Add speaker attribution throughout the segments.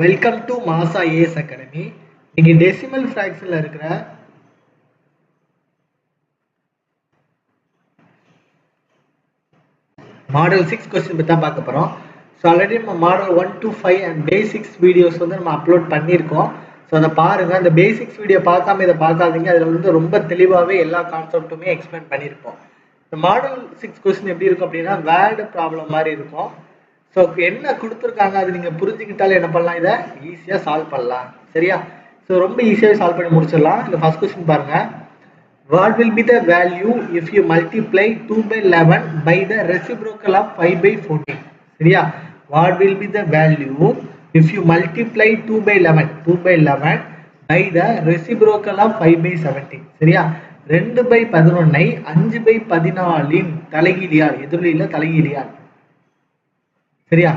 Speaker 1: Welcome to மாசா as academy. இன்னைக்கு decimal ஃப்ராக்ஷன்ல இருக்கிற மாடல் 6 கொஸ்டின் பத்தி தான் பார்க்க போறோம். ஸோ ஆல்ரெடி நம்ம model 1 to 5 and basics videos வந்து நம்ம அப்லோட் பண்ணியிருக்கோம். ஸோ அதை பாருங்க. அந்த பேசிக்ஸ் வீடியோ பார்க்காம இதை பார்க்காதீங்க. அதில் வந்து ரொம்ப தெளிவாகவே எல்லா கான்செப்ட்டுமே எக்ஸ்பிளைன் பண்ணியிருப்போம். இந்த மாடல் 6 கொஸ்டின் எப்படி இருக்கும் அப்படின்னா வேர்டு ப்ராப்ளம் மாதிரி இருக்கும். ஸோ என்ன கொடுத்துருக்காங்க அது நீங்கள் புரிஞ்சுக்கிட்டாலே என்ன பண்ணலாம், இதை ஈஸியாக சால்வ் பண்ணலாம். சரியா? ஸோ ரொம்ப ஈஸியாக சால்வ் பண்ணி முடிச்சிடலாம். இந்த ஃபர்ஸ்ட் கொஸ்டின் பாருங்க. What will be the value if you multiply 2/11 by the reciprocal of 5/14? சரியா? What will be the value if you multiply 2/11 by the reciprocal of 5/17? சரியா? 2/11 5/14 தலைகீழியால், எதிரில தலைகீழியால், சரியா,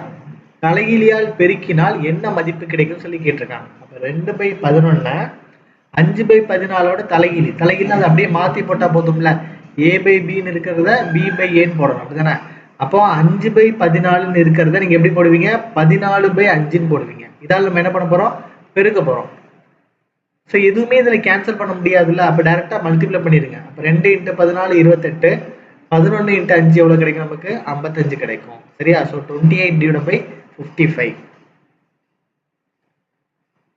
Speaker 1: தலைகீழியால் பெருக்கினால் என்ன மதிப்பு கிடைக்கும் சொல்லி கேட்டிருக்காங்க. அப்ப 2/11 5/14 தலைகீழி, தலைகீழி அதை அப்படியே மாத்தி போட்டா போதும்ல. a/bன்னு இருக்கிறத b/aன்னு போடணும், அப்படிதானே? அப்போ 5/14 இருக்கிறத நீங்க எப்படி போடுவீங்க, 14/5ன்னு போடுவீங்க. இதால நம்ம என்ன பண்ண போறோம், பெருக்க போறோம். ஸோ எதுவுமே இதுல கேன்சல் பண்ண முடியாதுல்ல. அப்ப டைரக்டா மல்டிப்ளை பண்ணிருங்க. அப்ப 2 × 14 28, 11 × 5 எவ்வளவு கிடைக்கும், நமக்கு 55 கிடைக்கும். சரியா? ஸோ 28/55.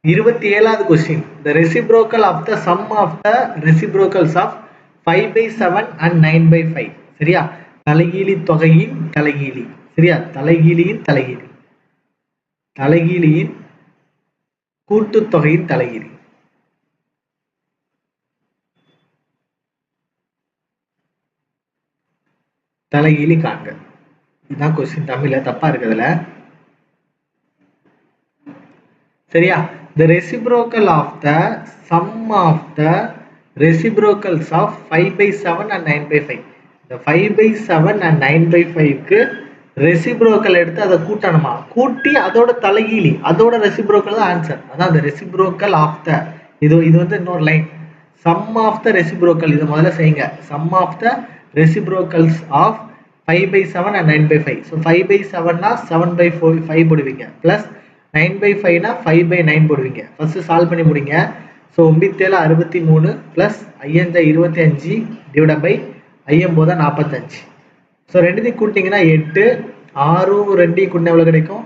Speaker 1: 27வது question. The reciprocal of the sum of the reciprocals of 5/7 and 9/5. சரியா? தலைகீழி தொகையின் தலைகீழி. சரியா? தலைகீழியின் தலைகீழி, தலைகீழியின் கூட்டுத்தொகையின் தலைகீழி. தலைகீழி காண்க. இதுதான் கொஸ்டின். தமிழ்ல தப்பா இருக்குதுல. சரியா? The reciprocal of the sum of the reciprocals of 5/7 and 9/5. இந்த 5/7 and 9/5க்கு ரெசிப்ரோக்கல் எடுத்து அதை கூட்டணுமா, கூட்டி அதோட தலைகீழி, அதோட ரெசிப்ரோக்கல் தான் ஆன்சர். அதான் அந்த ரெசிப்ரோக்கல் ஆஃப் த, இது வந்து இன்னொரு line. Sum of the reciprocal, இதை முதல்ல செய்யுங்க. Sum of the reciprocals of 5/7 and 9/5. So 5/7னா 7/5 போடுவீங்க, பிளஸ் 9/5னா 5/9 போடுவீங்க. ஃபர்ஸ்ட் சால்வ் பண்ணி முடிங்க. So 9 63 plus 5 25 divide by 5 45. So ரெண்டுத்தையும் கூட்டிங்கன்னா 8, 6 2 கூட்டினா எவ்வளோ கிடைக்கும்,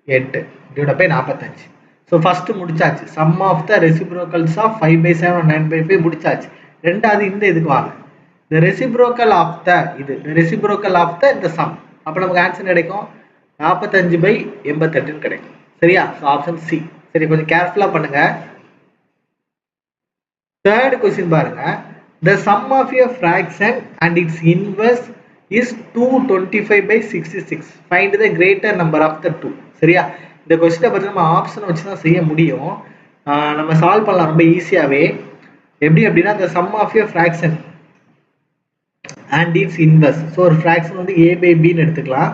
Speaker 1: 8 டிவைட் பை 45. ஸோ ஃபர்ஸ்ட் முடிச்சாச்சு. Sum of the reciprocals of 5/7 and 9/5 முடிச்சாச்சு. ரெண்டாவது இந்த இதுக்கு வாங்க. The reciprocal of the, இது reciprocal of the இந்த sum. அப்ப நமக்கு ஆன்சர் கிடைக்கும் 45/88 கிடைக்கும். சரியா? So option C. சரி, கொஞ்சம் கேர்ஃபுல்லா பண்ணுங்க. தேர்ட் क्वेश्चन பாருங்க. The sum of a fraction and its inverse is 225/66. Find the greater number of the two. சரியா? இந்த क्वेश्चனை பத்தி நம்ம ஆப்ஷன் வச்சு தான் செய்ய முடியும். நம்ம சால்வ் பண்ணலாம் ரொம்ப ஈஸியாவே. எப்படி அப்படின்னா, the sum of a fraction and its inverse. So ஒரு ஃப்ராக்ஷன் வந்து a/bன்னு எடுத்துக்கலாம்.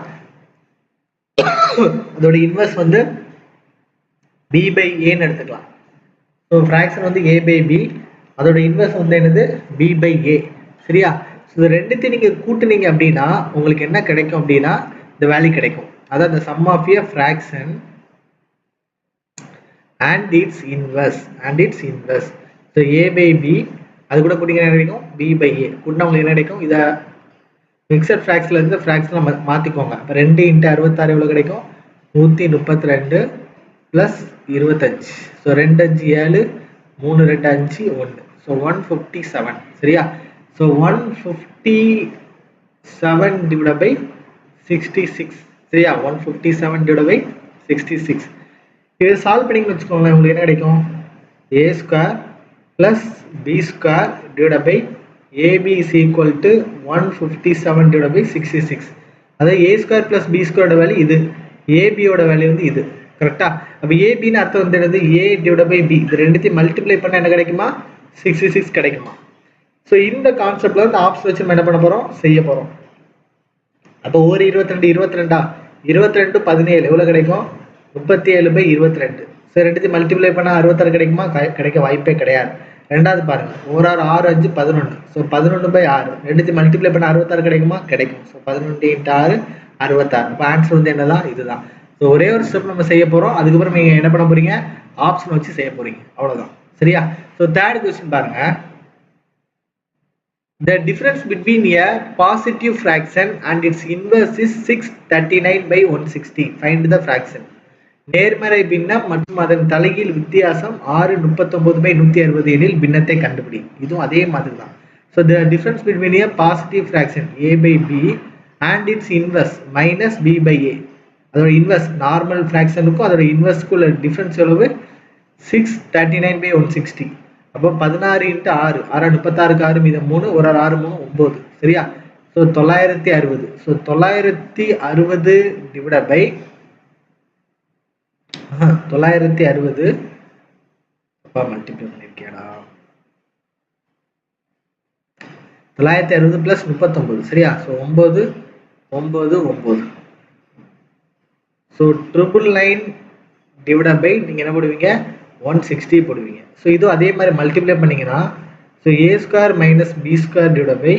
Speaker 1: அதோட இன்வர்ஸ் வந்து b/aன்னு எடுத்துக்கலாம். ஸோ ஃப்ராக்ஷன் வந்து a/b, அதோட இன்வர்ஸ் வந்து என்னது, b/a. சரியா? ஸோ இது ரெண்டுத்தையும் நீங்க கூட்டுனீங்க அப்படின்னா உங்களுக்கு என்ன கிடைக்கும் அப்படின்னா இந்த வேல்யூ கிடைக்கும். அதான் இந்த sum of a fraction and its inverse. So a/b அது கூட கூட்டிங்க என்ன கிடைக்கும், b/a. கூட்டினா உங்களுக்கு என்ன கிடைக்கும், இதை மிக்சட் ஃப்ராக்ஷன்ல இருந்து ஃப்ராக்ஷன்ல மாத்திக்கோங்க. அப்ப 2 × 66 எவ்வளவு கிடைக்கும், 132 பிளஸ் 25. ஸோ 2 5 7, 3 2 5 1. ஸோ 157. சரியா? So 157 divide by 66. சரியா? 157 டிவைட் பை 66. இது சால்வ் பண்ணிங்கன்னு வச்சுக்கோங்களேன், உங்களுக்கு என்ன கிடைக்கும், a² plus b² divided by ab is equal to 157 divided by 66. அதாவது a² plus b² வேல்யூ இது, ab ஓட வேல்யூ வந்து இது. கரெக்டா? அப்ப ab ன்னு அர்த்தம் வந்து என்னது, a divided by b. இது ரெண்டுத்தையும் மல்டிப்ளை பண்ணா என்ன கிடைக்குமா, 66 கிடைக்குமா. சோ இந்த கான்செப்ட்ல வந்து ஆப்ஷன் வச்சு நம்ம என்ன பண்ண போறோம், செய்ய போறோம். அப்ப ஒரு 22 22 17 எவ்வளவு கிடைக்கும், 37/22. ஸோ ரெண்டுத்தையும் மல்டிப்ளை பண்ணா 66 கிடைக்குமா, கிடைக்க வாய்ப்பே கிடையாது. ரெண்டாவது பாருங்க, 1 6 6 5 11. ஸோ 11/6 ரெண்டுத்தையும் மல்டிப்ளை பண்ண 66 கிடைக்குமா, கிடைக்கும். ஸோ 11 × 6 66. அப்போ ஆன்சர் வந்து என்னதான், இதுதான். ஸோ ஒரே ஒரு ஸ்டெப் நம்ம செய்ய போகிறோம். அதுக்கப்புறம் நீங்கள் என்ன பண்ண போகிறீங்க, ஆப்ஷன் வச்சு செய்ய போகிறீங்க, அவ்வளோதான். சரியா? ஸோ தேர்ட் கொஸ்டின் பாருங்க. The difference between a positive fraction and its inverse is 639 by 160. Find the fraction. நேர்மறை பின்னம் மற்றும் அதன் தலைகீழ் வித்தியாசம் 639 by 160 எனில் பின்னத்தை கண்டுபிடி. இதுவும் அதே மாதிரி தான். So the difference between a positive fraction a by b and its inverse minus b by a. அதோட இன்வெர்ஸ் நார்மல் ஃபிராக்ஷனுக்கும் அதோட இன்வெர்ஸ்க்குள்ள டிஃபரன்ஸ் எவ்வளவு? 639 by 160. அப்போ 16 × 6 6 36க்கு 6 மீதம் 3 ஒரு 6 3 9. சரியா? ஸோ 960. ஸோ 960 டிவைட் பை 960 அப்பா மல்டிப்ளை பண்ணிருக்கேடா. 960 பிளஸ் 39. சரியா? ஸோ 9 9 9. ஸோ 999 டிவைட் பை நீங்கள் என்ன போடுவீங்க, 160 போடுவீங்க. ஸோ இதுவும் அதே மாதிரி மல்டிப்ளை பண்ணிங்கன்னா so a square minus b square divide by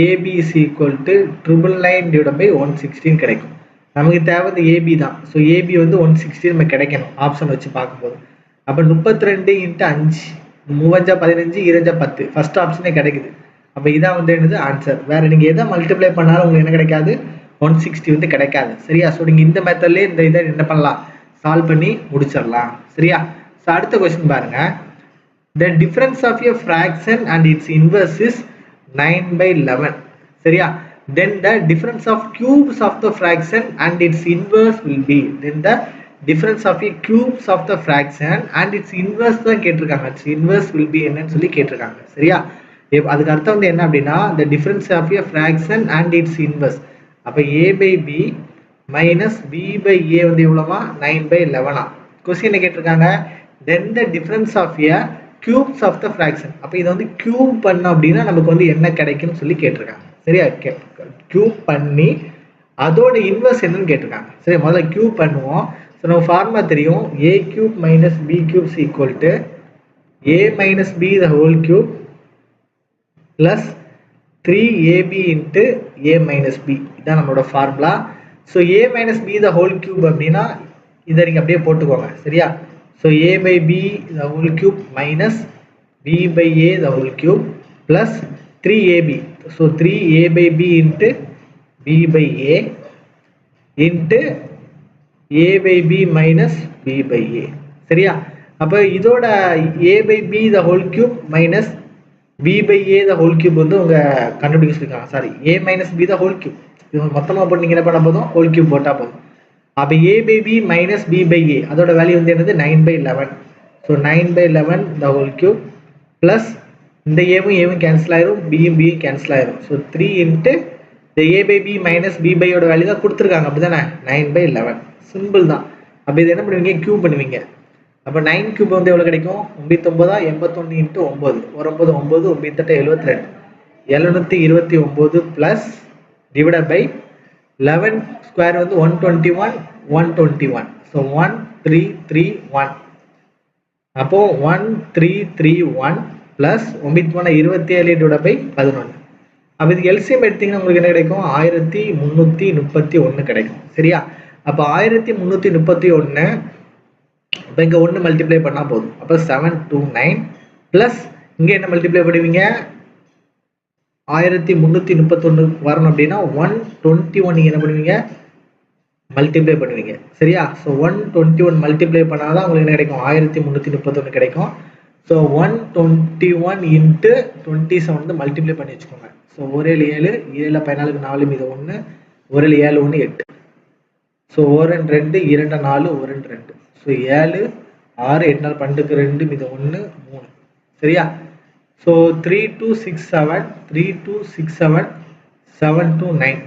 Speaker 1: ab is equal to 999 டிவைட் பை 160 கிடைக்கும். நமக்கு தேவை வந்து ஏபி தான். ஸோ ஏபி வந்து 160 நம்ம கிடைக்கணும் ஆப்ஷன் வச்சு பார்க்கும்போது. அப்போ 32 × 5 3 15 2 10 ஃபர்ஸ்ட் ஆப்ஷனே கிடைக்குது. அப்போ இதான் வந்து என்னது ஆன்சர். வேற நீங்கள் எதை மல்டிப்ளை பண்ணாலும் உங்களுக்கு என்ன கிடைக்காது, 160 வந்து கிடைக்காது. சரியா? ஸோ நீங்கள் இந்த மெத்தட்லேயே இந்த இதை என்ன பண்ணலாம், சால்வ் பண்ணி முடிச்சிடலாம். சரியா? ஸோ அடுத்த கொஸ்டின் பாருங்க. The difference of a fraction and its inverse is 9 by 11. சரியா? Then the difference of cubes of the fraction and its inverse will be. Then the difference of a cubes of the fraction and its inverse தான் கேட்டிருக்காங்க. its inverse will be என்னன்னு சொல்லி கேட்டிருக்காங்க. சரியா? அதுக்கு அர்த்தம் வந்து என்ன அப்படின்னா the difference of a fraction and its inverse. அப்போ a by b minus b by a வந்து எவ்வளோமா, 9 by 11. கொஸ்டின் என்ன கேட்டிருக்காங்க, then the difference of a cubes of the fraction. அப்போ இதை வந்து கியூப் பண்ணோம் அப்படின்னா நமக்கு வந்து என்ன கிடைக்கும்னு சொல்லி கேட்டிருக்காங்க. சரியா? கியூப் பண்ணி அதோட இன்வெர்ஸ் என்னன்னு கேட்டிருக்காங்க. சரி, முதல்ல கியூப் பண்ணுவோம். ஸோ நம்ம ஃபார்முலா தெரியும், a cube minus B cube equal to a minus B the whole cube plus 3ab into a minus B. இதுதான் நம்மளோட formula. So a minus B the whole cube அப்படின்னா இதை நீங்கள் அப்படியே போட்டுக்கோங்க. சரியா? So a by b the whole cube minus b by a the whole cube plus 3ab. So 3a by b into b by a into a by b minus b by a. சரியா? அப்போ இதோட a by b the whole cube minus b by a the whole cube வந்து உங்கள் கண்டுபிடிக்க சொல்லியிருக்காங்க. Sorry, a minus b the whole cube. இது மொத்தமாக போட்டு நீங்கள் என்ன பண்ண போதும், ஹோல் கியூப் போட்டால் போதும். அப்போ a by b minus b by a அதோட வேல்யூ வந்து என்னது, 9 by 11. So 9 by 11 the whole cube plus இந்த ஏவும் ஏவும் கேன்சல் ஆயிரும், பியும் பியும் கேன்சல் ஆயிரும். ஸோ 3 இன்ட்டு இந்த a by b minus b by ஓட வேல்யூ தான் கொடுத்துருக்காங்க. அப்படி தானே, 9 by 11. சிம்பிள் தான். அப்போ இது என்ன பண்ணுவீங்க, கியூப் பண்ணுவீங்க. அப்போ 9 கியூப் வந்து எவ்வளோ கிடைக்கும், 89 81 into 9 9 9 9 72 729 plus divide by 11 square வந்து 121 121. ஸோ 1331. அப்போ 1331 ப்ளஸ் 27 டிவைட் பை 11. அப்போ இதுக்கு எல்சிஎம் எடுத்தீங்கன்னா உங்களுக்கு என்ன கிடைக்கும், 1331 கிடைக்கும். சரியா? அப்போ 1331 இப்போ இங்கே 1 மல்டிப்ளை பண்ணால் போதும். அப்போ 729 ப்ளஸ் இங்கே என்ன மல்டிப்ளை பண்ணுவீங்க, 1331 வரணும் அப்படின்னா 121 நீங்கள் என்ன பண்ணுவீங்க, மல்டிப்ளை பண்ணுவீங்க. சரியா? ஸோ 121 மல்டிப்ளை பண்ணால் தான் உங்களுக்கு என்ன கிடைக்கும், 1331 கிடைக்கும். ஸோ 121 இன்ட்டு 27 வந்து மல்டிப்ளை பண்ணி வச்சுக்கோங்க. ஸோ 1 7 7 14 4 மீது 1 1 7 1 8. ஸோ 1 2 2 4 1 2. ஸோ 7 6 8 4 12 2 மீது 1 3. சரியா? ஸோ 3267 3267 729.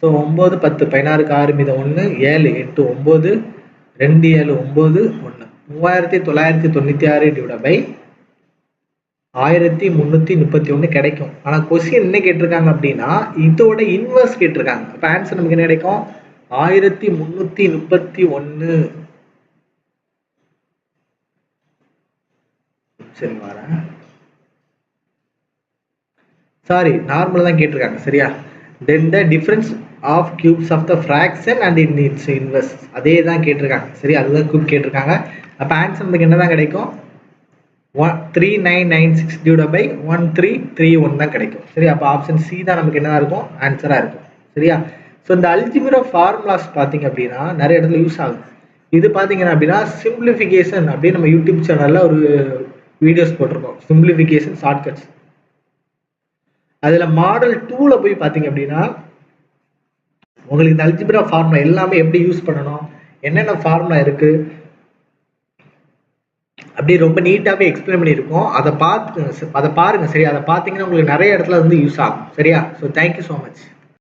Speaker 1: ஸோ 9 10 16 6 மீது 1 7 8 9 2 7 9 1. 3996 டிவைட் பை 1331 கிடைக்கும். ஆனால் கொஸ்டின் என்ன கேட்டிருக்காங்க அப்படின்னா இதோட இன்வெர்ஸ் கேட்டிருக்காங்க. அப்போ ஆன்சர் நமக்கு என்ன கிடைக்கும், 1331. சரி வரேன். சாரி, நார்மல் தான் கேட்டிருக்காங்க. சரியா? Then the difference of cubes of the fraction and in its inverse. அதே தான் கேட்டிருக்காங்க. சரி, அதுதான் கியூப் கேட்டிருக்காங்க. அப்போ ஆன்சர் நமக்கு என்ன தான் கிடைக்கும்? 3996 டிவைட் பை 1331 தான் கிடைக்கும். சரி, அப்போ ஆப்ஷன் சி தான் நமக்கு என்னதான் இருக்கும்? ஆன்சராக இருக்கும். சரியா? ஸோ இந்த அல்ஜிப்ரா ஃபார்முலாஸ் பார்த்தீங்க அப்படின்னா நிறைய இடத்துல யூஸ் ஆகும். இது பார்த்தீங்கன்னா அப்படின்னா சிம்பிளிஃபிகேஷன் அப்படின்னு நம்ம யூடியூப் சேனலில் ஒரு வீடியோஸ் போட்டிருக்கோம். Simplification shortcuts. அதில் மாடல் 2ல் போய் பார்த்தீங்க அப்படின்னா உங்களுக்கு இந்த அல்ஜிப்ரா ஃபார்முலா எல்லாமே எப்படி யூஸ் பண்ணணும், என்னென்ன ஃபார்முலா இருக்கு அப்படி ரொம்ப நீட்டாகவே எக்ஸ்பிளைன் பண்ணியிருக்கோம். அதை பாருங்க. சரி, அதை பார்த்தீங்கன்னா உங்களுக்கு நிறைய இடத்துல வந்து யூஸ் ஆகும். சரியா? So thank you so much.